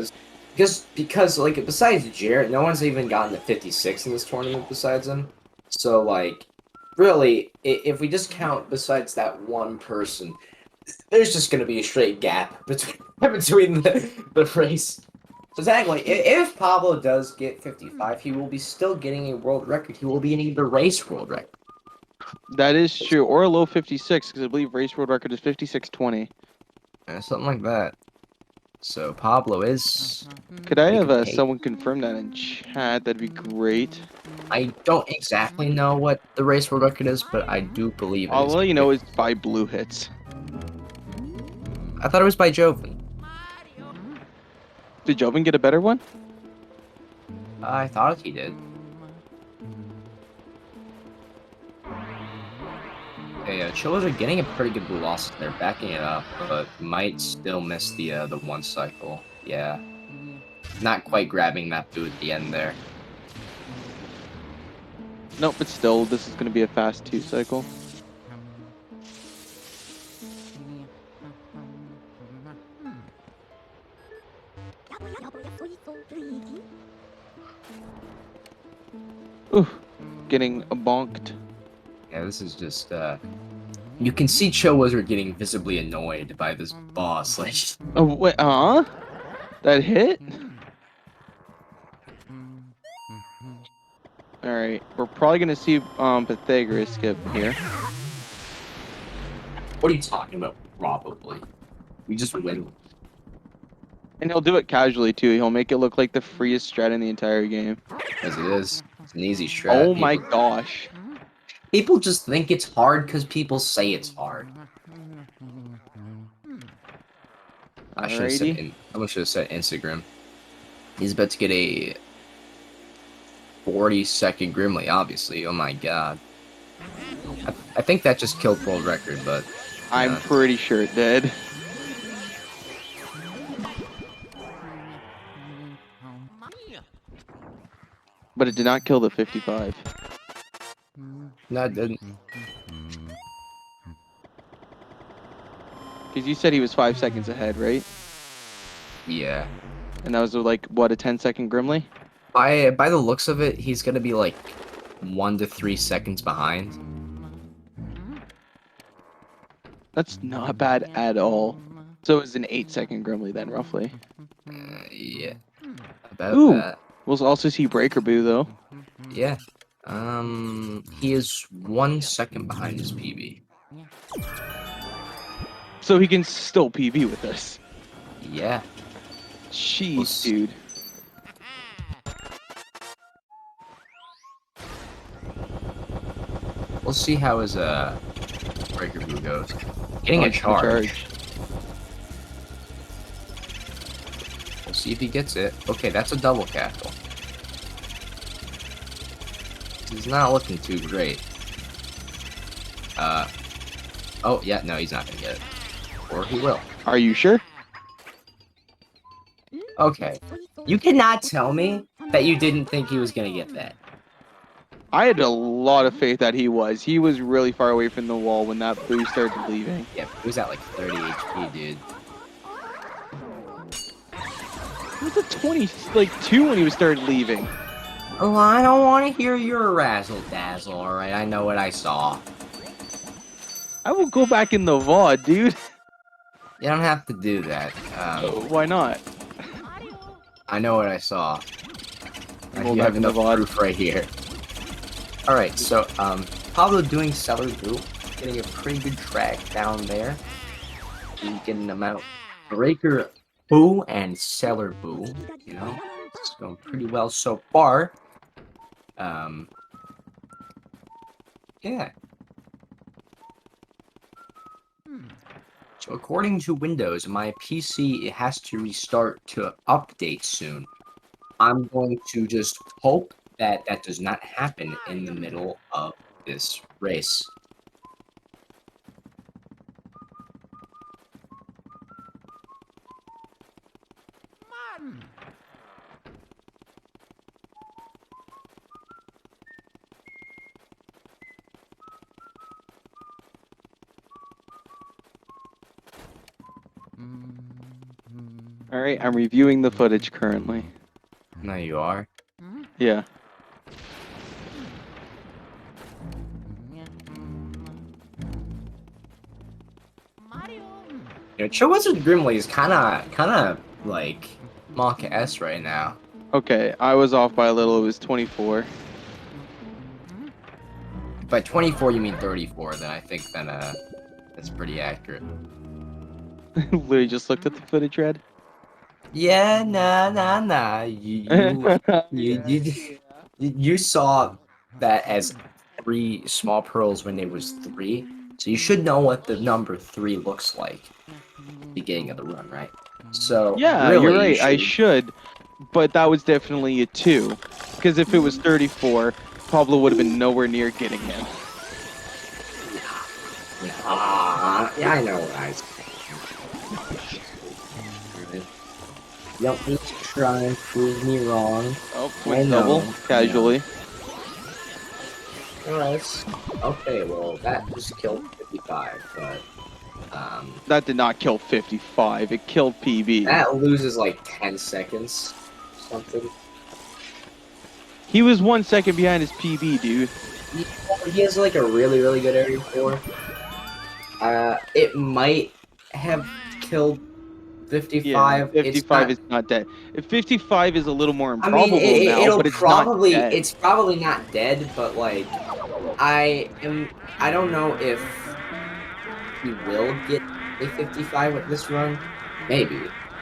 because like besides Jarrett, no one's even gotten to 56 in this tournament besides him. So like, really, if we just count besides that one person, there's just gonna be a straight gap between the race. So technically, if Pablo does get 55, he will be still getting a world record. He will be in the race world record. that is true. Or a low 56, because I believe race world record is 56:20. Something like that. So Pablo is... Could I have Hey. someone confirm that in chat? That'd be great. I don't exactly know what the race world record is, but I do believe it is. All you know is by blue hits. I thought it was by Joven. Did Joven get a better one? I thought he did. Okay, ChillWizard are getting a pretty good blue loss. They're backing it up, but might still miss the one cycle. Yeah. Not quite grabbing that blue at the end there. Nope, but still, this is going to be a fast 2 cycle. Ooh, getting bonked. Yeah, this is just, you can see ChillWizard getting visibly annoyed by this boss. Like, Oh, wait, that hit? Alright, we're probably going to see Pythagoras skip here. what are you talking about? Probably. We just win. And he'll do it casually, too. He'll make it look like the freest strat in the entire game. As it is. It's an easy strat. Oh my gosh. People just think it's hard because people say it's hard. I should have said, Instagram. He's about to get a 40-second Grimly, obviously. Oh my god. I think that just killed world record, but... I'm pretty sure it did. But it did not kill the 55. No, it didn't. Because you said he was 5 seconds ahead, right? Yeah. And that was like, what, a 10-second Grimly? By the looks of it, he's gonna be like 1 to 3 seconds behind. That's not bad at all. So it was an 8-second Grimly then, roughly. Yeah. About that. We'll also see Breaker Boo, though. Yeah. He is 1 second behind his PB. So he can still PB with us. Yeah. Jeez, dude. We'll see how his Breaker Boo goes. Getting a charge. We'll see if he gets it. Okay, that's a double cackle. He's not looking too great. Oh, yeah, no, he's not gonna get it. Or he will. Are you sure? Okay. You cannot tell me that you didn't think he was gonna get that. I had a lot of faith that he was. He was really far away from the wall when that boost started leaving. Yeah, he was at like 30 HP, dude. He was at 22 when he started leaving. Oh, I don't want to hear your razzle-dazzle, alright? I know what I saw. I will go back in the VOD, dude. You don't have to do that. Why not? I know what I saw. Go You back have in the enough VOD. proof right here. Alright, so, Pablo doing Cellar Boo. Getting a pretty good track down there. He's getting them out. Breaker Boo and Cellar Boo. You know, it's going pretty well so far. Yeah. So according to Windows, my PC it has to restart to update soon. I'm going to just hope that that does not happen in the middle of this race. All right, I'm reviewing the footage currently. No, you are. Yeah. You know, ChillWizard Grimly is kind of like Mach S right now. Okay, I was off by a little. It was 24. By 24, you mean 34. Then I think that's pretty accurate. Literally just looked at the footage, Red. Yeah, nah. You saw that as 3 small pearls when it was 3, so you should know what the number 3 looks like. Beginning of the run, right? So Yeah, really, you're right. I should, but that was definitely a 2. Because if it was 34, Pablo would have been nowhere near getting him. Yeah, I know what I said. You don't need to try and prove me wrong. Oh, I went know, double, casually. Alright. Okay, well, that just killed 55, but, That did not kill 55. It killed PB. that loses like 10 seconds. Something. He was 1 second behind his PB, dude. He has like a really, really good area 4. It might have killed 55. Yeah, 55 is not dead. If 55 is a little more I mean, improbable now, but it's not dead. It's probably not dead, but like, I don't know if he will get a 55 with this run. Maybe.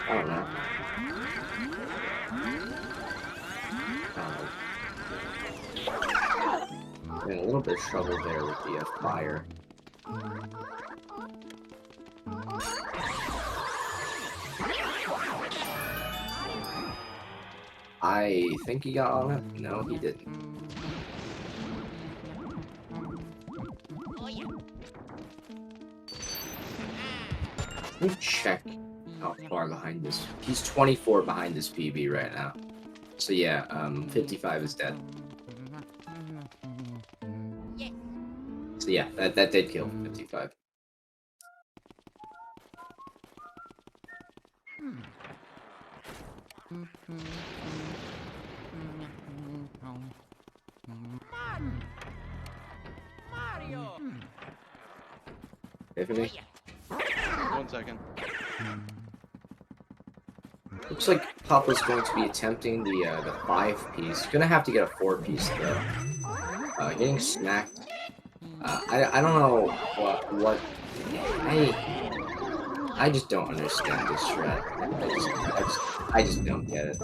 I don't know. I'm in a little bit of trouble there with the fire. I think he got on it. No, he didn't. Let me check how far behind this. He's 24 behind this PB right now. So yeah, 55 is dead. So yeah, that did kill 55. Tiffany? 1 second. Looks like Papa's going to be attempting the 5-piece. Gonna have to get a 4-piece though. Getting smacked. I don't know what I just don't understand this strat. I just don't get it.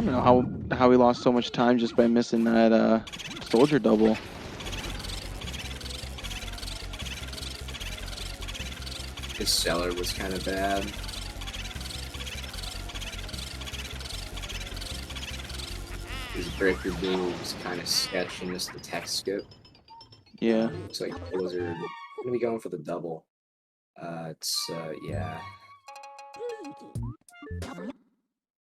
I don't know how he lost so much time just by missing that soldier double. His cellar was kind of bad. His breaker move was kind of sketchy, missed the tech skip. Yeah. Looks like ChillWizard gonna be going for the double. Yeah.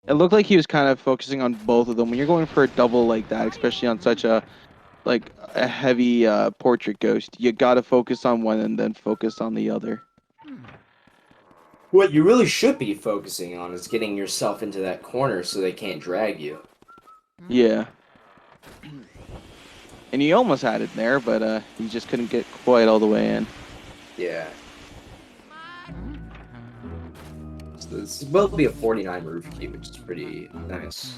It looked like he was kind of focusing on both of them. When you're going for a double like that, especially on such a heavy portrait ghost, you gotta focus on one and then focus on the other. What you really should be focusing on is getting yourself into that corner so they can't drag you. Yeah. And he almost had it there, but he just couldn't get quite all the way in. Yeah. So this will be a 49 roof key, which is pretty nice.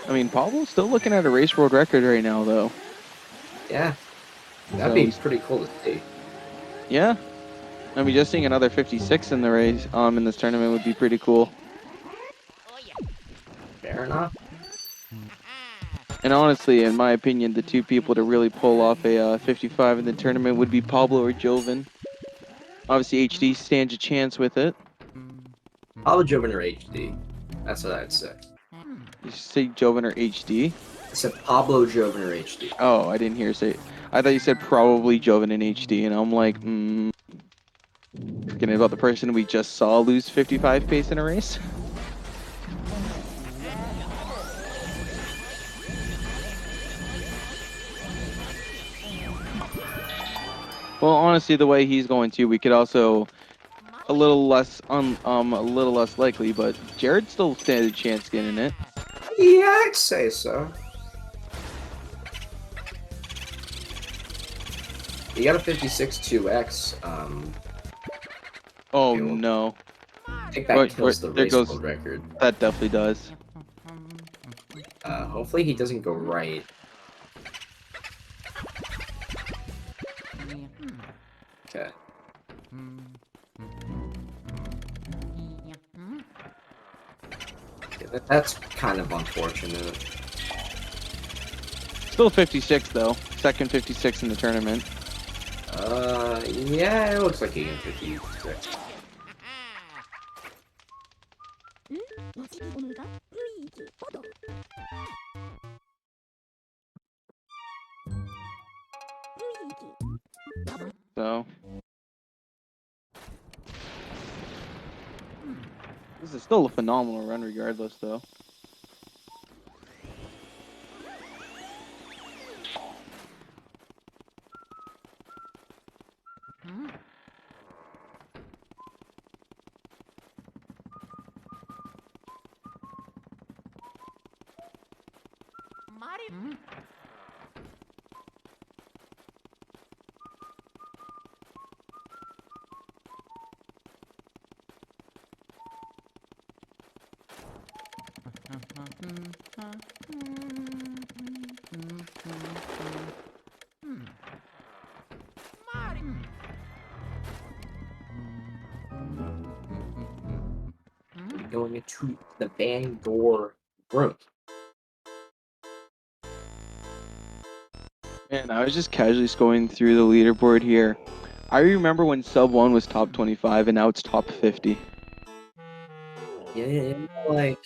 I mean, Pablo's still looking at a race world record right now, though. Yeah. That'd be pretty cool to see. Yeah. I mean, just seeing another 56 in the race, in this tournament would be pretty cool. Fair enough. And honestly, in my opinion, the two people to really pull off a 55 in the tournament would be Pablo or Joven. Obviously, HD stands a chance with it. Pablo, Joven, or HD. That's what I'd say. You say Joven or HD? I said Pablo, Joven, or HD. Oh, I didn't hear you say. I thought you said probably Joven and HD, and I'm like, forgetting about the person we just saw lose 55 pace in a race. Well, honestly, the way he's going to, we could also a little less likely, but Jared still stands a chance getting it. Yeah, I'd say so. You got a 56 2x. Oh no! I think that kills the race world record. That definitely does. Hopefully he doesn't go right. Okay. Yeah, that's kind of unfortunate. Still 56 though. Second 56 in the tournament. Yeah, it looks like he can 56. So this is still a phenomenal run regardless though. Going into the van door room. Man, I was just casually scrolling through the leaderboard here. I remember when sub 1 was top 25 and now it's top 50. Yeah, like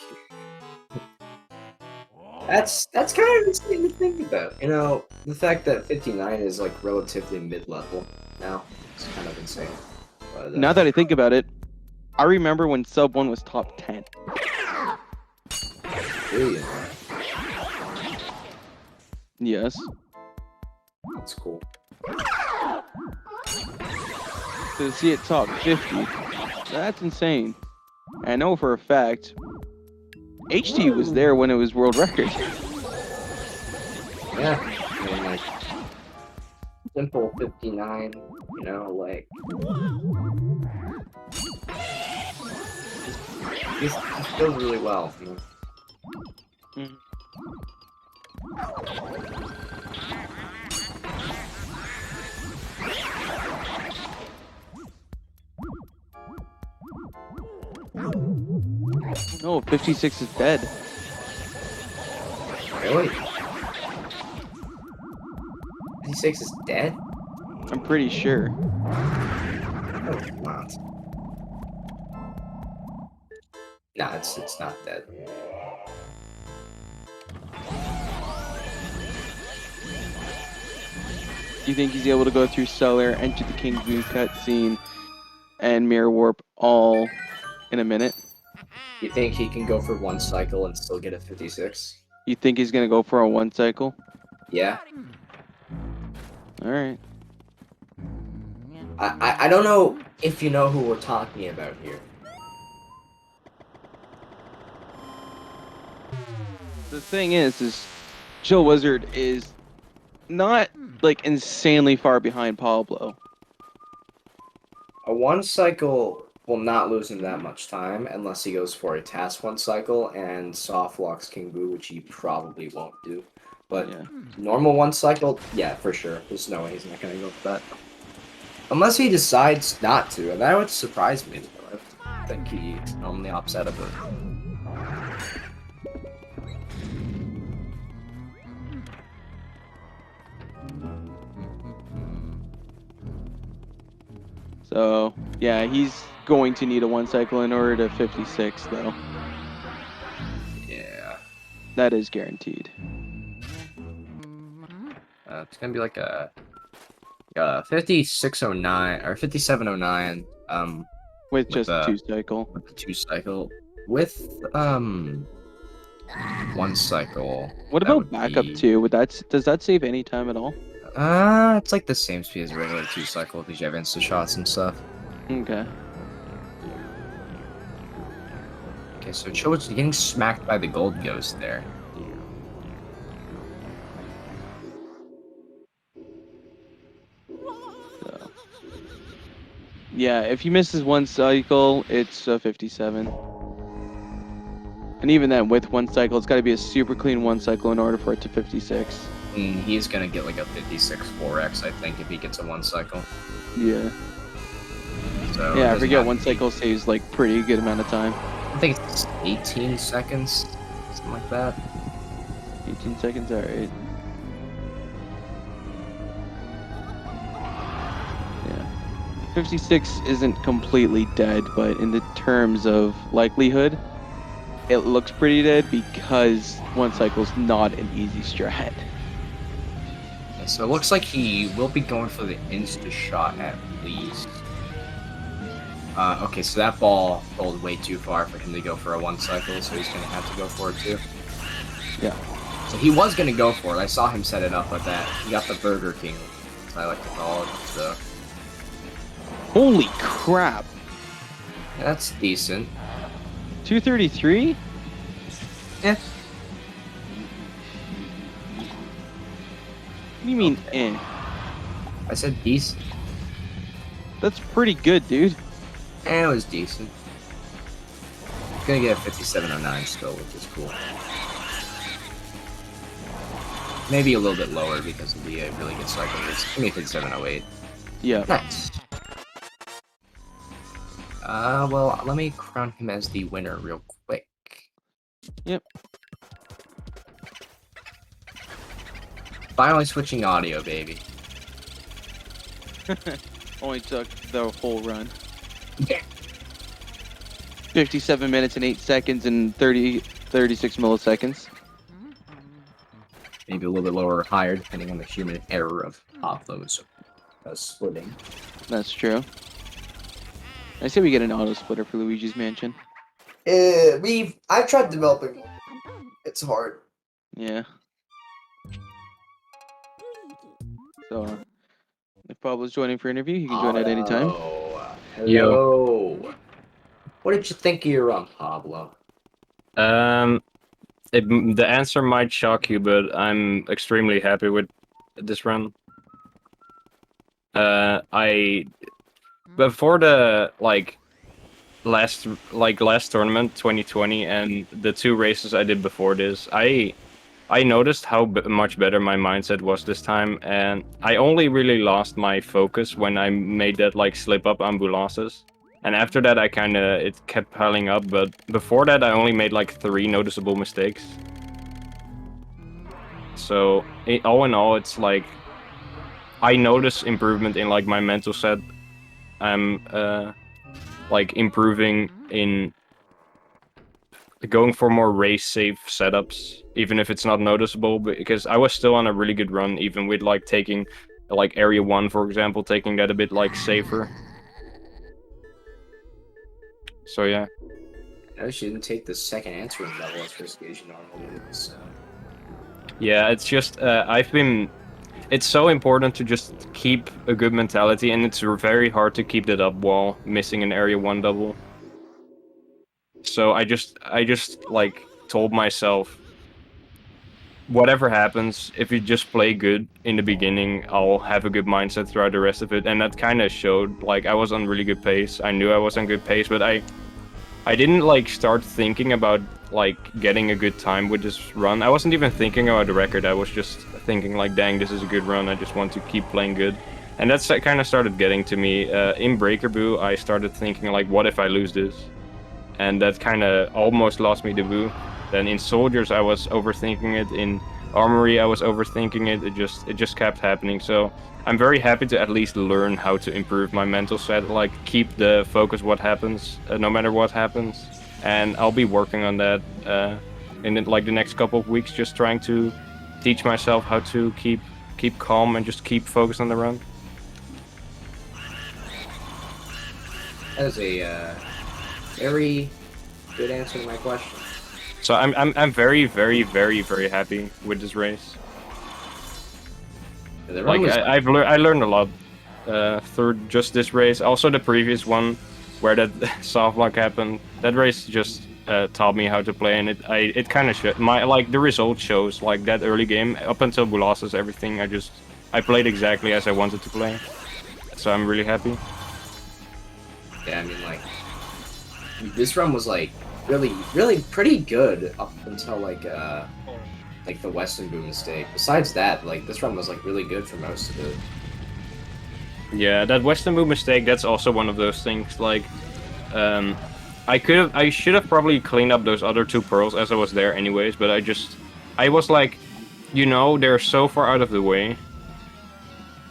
that's kind of insane to think about. You know, the fact that 59 is like relatively mid-level now, it's kind of insane. But, Now that I think about it, I remember when sub 1 was top 10. really, Yes. that's cool. To see it top 50, that's insane. I know for a fact, HD was there when it was world record. Yeah, I mean, like simple 59. You know, like He's doing really well. You know? Mhm. No, 56 is dead. Really? 56 is dead? I'm pretty sure. No, it's not. Nah, it's not dead. Do you think he's able to go through Cellar, enter the King Boo cutscene, and Mirror Warp all in a minute? You think he can go for one cycle and still get a 56? You think he's gonna go for a 1 cycle? Yeah. All right. I don't know if you know who we're talking about here. The thing is ChillWizard is not like insanely far behind Pablo. A one cycle will not lose him that much time unless he goes for a task one cycle and soft locks King Boo, which he probably won't do. But Yeah. normal one cycle, yeah, for sure. There's no way he's not gonna go for that. Unless he decides not to, and that would surprise me. I think he's on the opposite of it. So yeah, he's going to need a 1 cycle in order to 56 though. Yeah. That is guaranteed. It's gonna be like a 5609 or 5709. With With just the 2 cycle. with the 2 cycle with 1 cycle. What That about would backup be 2? Does that save any time at all? it's like the same speed as a regular 2 cycle because you have insta shots and stuff. Okay. Okay, so Cho's getting smacked by the gold ghost there. So yeah, if he misses 1 cycle, it's a 57. And even then, with 1 cycle, it's got to be a super clean 1 cycle in order for it to 56. He's gonna get like a 56 4x, I think, if he gets a 1 cycle. Yeah. So it Yeah, I doesn't forget have 1 to be- cycle saves like pretty good amount of time. I think it's 18 seconds, something like that. 18 seconds, alright. Yeah. 56 isn't completely dead, but in the terms of likelihood, it looks pretty dead because 1 cycle's not an easy strat. Yeah, so it looks like he will be going for the insta shot at least. Okay, so that ball rolled way too far for him to go for a 1 cycle, so he's gonna have to go for it too. Yeah. So he was gonna go for it. I saw him set it up like that. He got the Burger King, as I like to call it. So Holy crap! yeah, that's decent. 233? Yeah. What do you mean, eh? I said decent. That's pretty good, dude. It was decent. Gonna get a 5709 still, which is cool. Maybe a little bit lower because of the really good cycle rates. Give me 5708. Yeah. Nice. Well, let me crown him as the winner real quick. Yep. Finally switching audio, baby. Only took the whole run. Yeah. 57 minutes and 8 seconds and 36 milliseconds. Maybe a little bit lower or higher, depending on the human error of Pablo's splitting. That's true. I say we get an auto splitter for Luigi's Mansion. I've tried developing one. It's hard. Yeah. So, if Pablo's joining for interview, he can join at any time. Hello. Yo. What did you think of your run, Pablo? The answer might shock you, but I'm extremely happy with this run. Before the last tournament 2020 and the 2 races I did before this, I noticed how much better my mindset was this time, and I only really lost my focus when I made that like slip up ambulances. And after that it kept piling up, but before that I only made like 3 noticeable mistakes. So all in all, it's like I notice improvement in like my mental set. I'm like improving in going for more race safe setups, even if it's not noticeable, because I was still on a really good run, even with like taking like area 1, for example, taking that a bit like safer. So yeah. I noticed you didn't take the second answering level as risky as you normally do, so... Yeah, it's just it's so important to just keep a good mentality, and it's very hard to keep that up while missing an area 1 double. So I just like told myself, whatever happens, if you just play good in the beginning, I'll have a good mindset throughout the rest of it. And that kind of showed. Like, I was on really good pace. I knew I was on good pace, but I didn't like start thinking about like getting a good time with this run. I wasn't even thinking about the record. I was just thinking like, dang, this is a good run. I just want to keep playing good. And that's kind of started getting to me. In Breaker Boo, I started thinking like, what if I lose this? And that kind of almost lost me the boo. Then in Soldiers, I was overthinking it. In Armory, I was overthinking it. It just kept happening. So I'm very happy to at least learn how to improve my mental set. Like, keep the focus what happens, no matter what happens. And I'll be working on that in like the next couple of weeks, just trying to teach myself how to keep calm and just keep focused on the run. That is a very good answer to my question. So I'm very, very, very, very happy with this race. Like I learned a lot through just this race. Also the previous one, where that soft lock happened. That race just taught me how to play, and it kind of showed the result shows like that early game up until Bulasas, everything. I played exactly as I wanted to play. So I'm really happy. Yeah, I mean like this run was like really pretty good up until like the Western Boom mistake. Besides that, like this run was like really good for most of it. Yeah, that Western Boom mistake, that's also one of those things. Like, I should have probably cleaned up those other 2 pearls as I was there anyways. But I was like, you know, they're so far out of the way.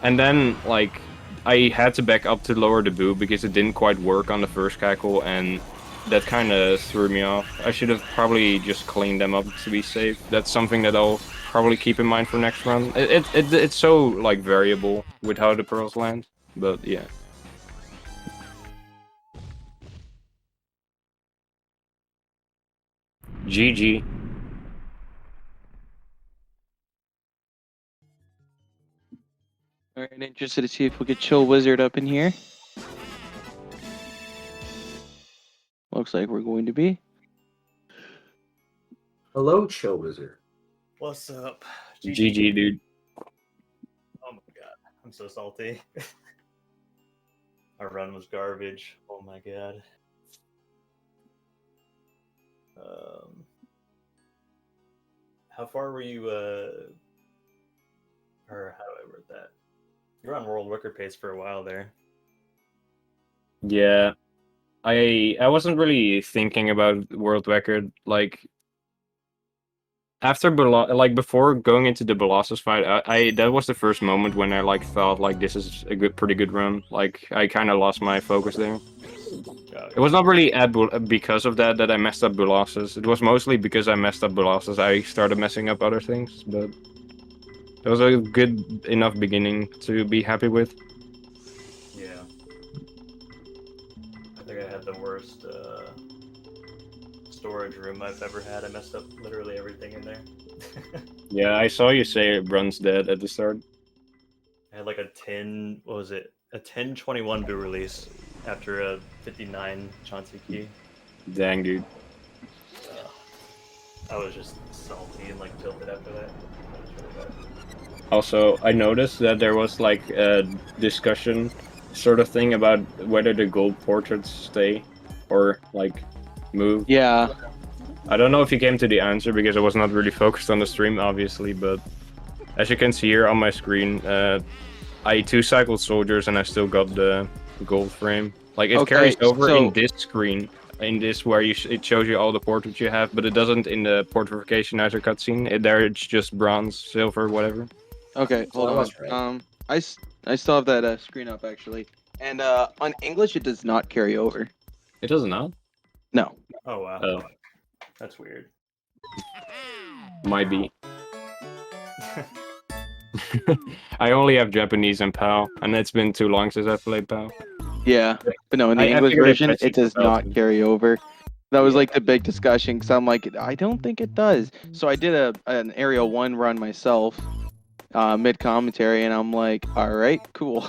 And then like I had to back up to lower the boo because it didn't quite work on the first cackle, and that kind of threw me off. I should have probably just cleaned them up to be safe. That's something that I'll probably keep in mind for next run. It's so like variable with how the pearls land, but yeah. GG. All right, interested to see if we could ChillWizard up in here. Looks like we're going to be. Hello, ChillWizard. What's up? GG, dude. Oh my god, I'm so salty. Our run was garbage. Oh my god. How far were you, or how do I word that? You were on world record pace for a while there. Yeah. I wasn't really thinking about world record, like after before going into the Colossus fight. That was the first moment when I like thought like this is a pretty good run. Like I kind of lost my focus there. It was not really because of that I messed up Bulasas. It was mostly because I messed up Bulasas I started messing up other things, but it was a good enough beginning to be happy with. Yeah. I think I had the worst storage room I've ever had. I messed up literally everything in there. Yeah, I saw you say Brun's dead at the start. I had like a 10, what was it? A 1021 boo release after a 59 Chauncey key. Dang, dude. I was just salty and like tilted after that. That was really bad. Also, I noticed that there was like a discussion sort of thing about whether the gold portraits stay. or like move. Yeah. I don't know if you came to the answer because I was not really focused on the stream, obviously, but as you can see here on my screen, I 2-cycled soldiers and I still got the gold frame. Like it Okay, carries over so- in this screen, in this where it shows you all the portraits you have, but it doesn't in the portrification cutscene. There it's just bronze, silver, whatever. Okay, hold that on. was right. I still have that screen up actually, and on English it does not carry over. It does not. No. Oh wow. Oh, That's weird. might be. I only have Japanese and PAL, and it's been too long since I played PAL. Yeah, but no, in the I English figured it version, might it does sequel not too. carry over. That was Yeah. like the big discussion because I'm like, I don't think it does. So I did an Area 1 run myself, mid commentary, and I'm like, all right, cool.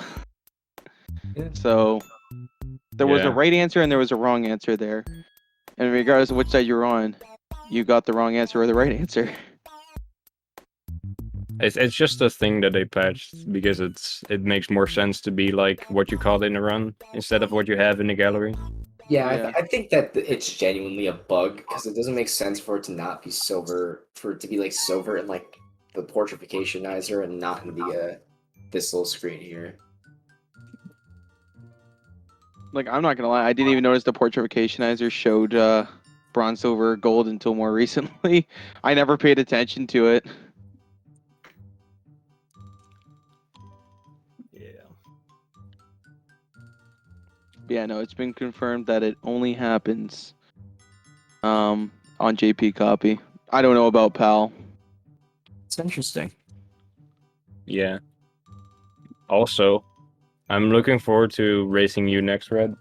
Yeah. So there was a Yeah. right answer and there was a wrong answer there. And regardless of which side you're on, you got the wrong answer or the right answer. It's just a thing that they patched because it makes more sense to be like what you call it in a run instead of what you have in the gallery. Yeah, Yeah. I think that it's genuinely a bug because it doesn't make sense for it to not be silver, for it to be like silver in like the portrificationizer and not in the this little screen here. Like, I'm not gonna lie, I didn't even notice the portrificationizer showed bronze, silver, gold until more recently. I never paid attention to it. Yeah. Yeah, no, it's been confirmed that it only happens on JP copy. I don't know about PAL. It's interesting. Yeah. Also, I'm looking forward to racing you next, Red.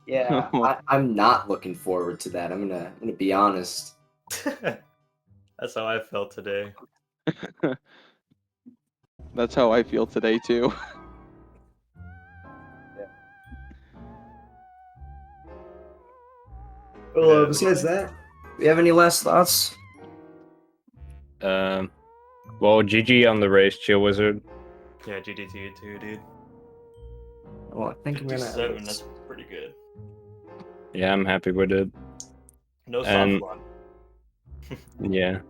Yeah, I'm not looking forward to that. I'm gonna be honest. That's how I felt today. That's how I feel today too. Well, besides that, we have any last thoughts? Well, GG on the race, ChillWizard. Yeah, GDT too, dude. Well, I think I'm gonna. 57, that's pretty good. Yeah, I'm happy with it. No And- soft one. Yeah,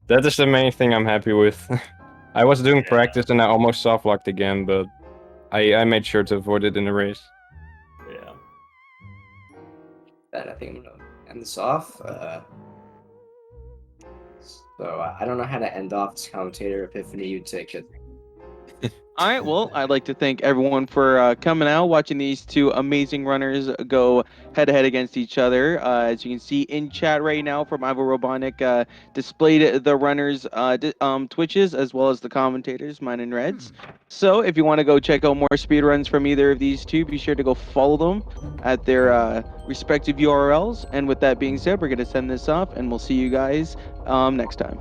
that is the main thing I'm happy with. I was doing Yeah. practice and I almost soft locked again, but I made sure to avoid it in the race. Yeah. That I think I'm gonna end this off. So I don't know how to end off this commentator. Epiphany, you take it. All right, well, I'd like to thank everyone for coming out, watching these two amazing runners go head-to-head against each other. As you can see in chat right now from Ivo Robotic, displayed the runners' Twitches as well as the commentators, mine and Red's. So if you want to go check out more speedruns from either of these two, be sure to go follow them at their respective URLs. And with that being said, we're going to send this off, and we'll see you guys next time.